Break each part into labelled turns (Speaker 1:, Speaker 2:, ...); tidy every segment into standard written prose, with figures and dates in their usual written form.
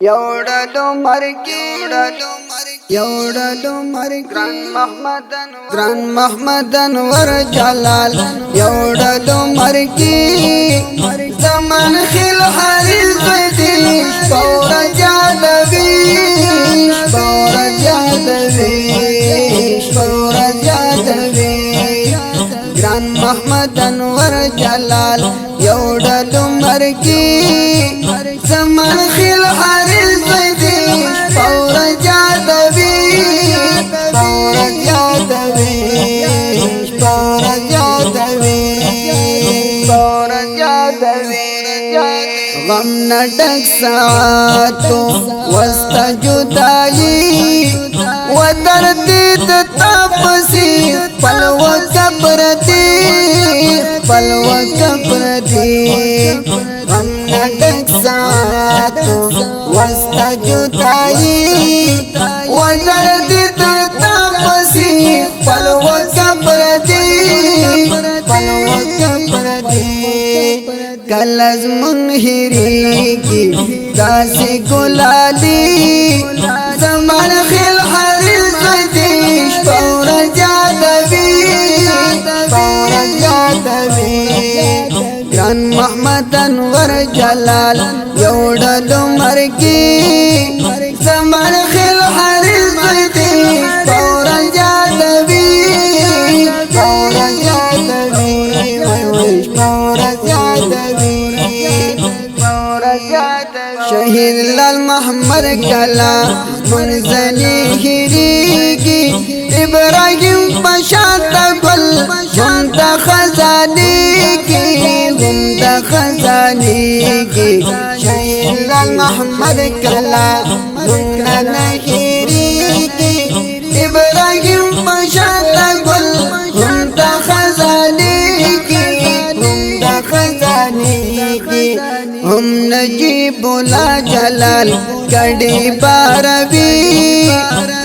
Speaker 1: يوردو مركي Gran Mahmad Anwar Jalal يوردو مركي زمن خل حريز بيتيش بورا جادويش Gran Mahmad Anwar Jalal يوردو مركي زمن خل حريز بيتيش بورا غم نڈک ساعتو وسط جدائی و دردید تاپسی پلو کبرتی غم نڈک ساعتو وسط جدائی و دردید تاپسی پلو کبرتی کلز منہری کی داسی گلالی زمان خل حریز دیش پورا جادوی Gran Mahmad Anwar Jalal یوڑلو مرکی زمان خل حریز دیش پورا جادوی شہید لال محمد کلا منزلی ہریگی ابراہیم پشاتا گل گمتا خزانی کی شہید لال محمد کلا منزلی ہریگی ابراہیم پشاتا گل گمتا خزانی کی ہم نجیب لا جلال کڑی باروی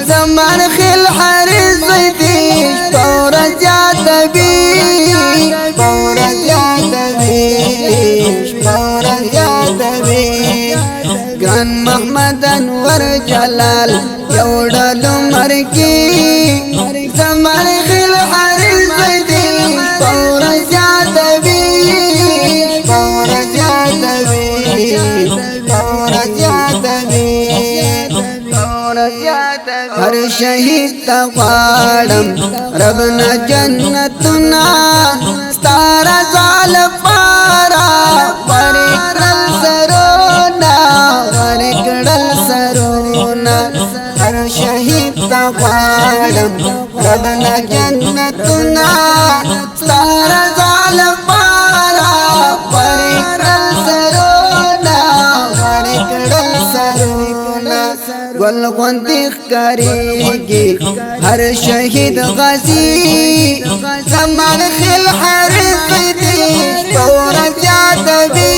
Speaker 1: زمان خل حریز دیش پورا جادوی Gran Mahmad Anwar Jalal یوڑلو مرکی زمان خل حریز دیش پورا جادوی ہر شہید تغوارم ربنا جنتنا ستارا زال پارا ورکڑل سرونا ہر شہید تغوارم ربنا جنتنا ستارا زال پارا ورکڑل سرونا گل غندیخ کریگی ہر شہید غازی زمان خل حریز دیش پورا جادوی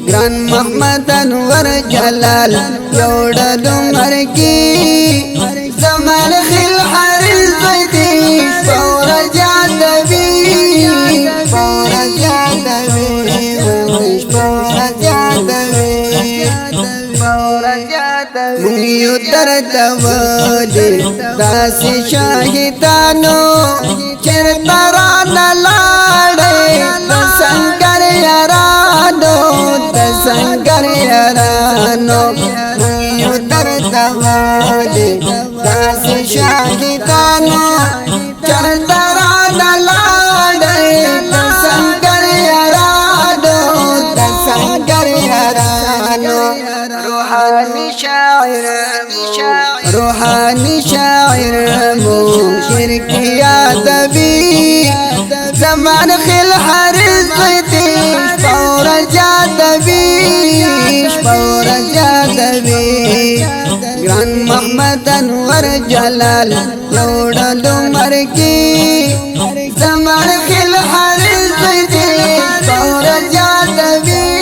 Speaker 1: Gran Mahmad Anwar Jalal یوڑلو مرکی زمان خل حریز دیش پورا جادوی منیو درد ولی داسی شاہدانو چرتران لاڑے دسنگر یارانو منیو درد ولی داسی شاہدانو چرتران لاڑے دسنگر یارانو روحانی شاعر شرکی یادوی زمان خل حریز دیش پورا جادوی Gran Mahmad Anwar Jalal یوڑلو مرکی زمان خل حریز دیش پورا جادوی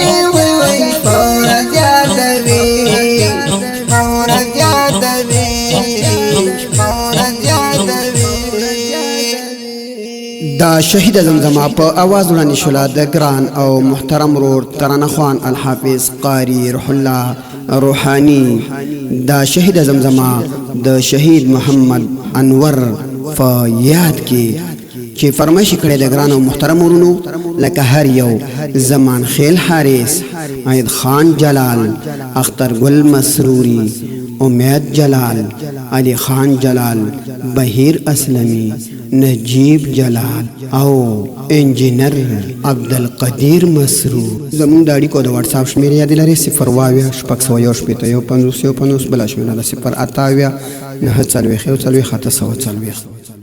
Speaker 2: دا
Speaker 1: شهید زمزمه په आवाज وړاندې شوله د ګران او محترم ورور ترانه خوان الحافظ قاری روح الله روحانی. دا شهید زمزمه د شهید محمد انور په یاد کې چې فرمایش کړی د ګران او محترم ورونو لکه هر یو زمان خیل حارث، عید خان جلال، اختر گل مسروری، امید جلال، علی خان جلال، بهیر اسلمی، نجیب جلال او انجینر عبدالقدیر مسرور. زمون د اړیکو د واتس اپ شمېره یاد لرئ 0 شپېته 50 50 بله شمېره ده 0 8 9 40 740.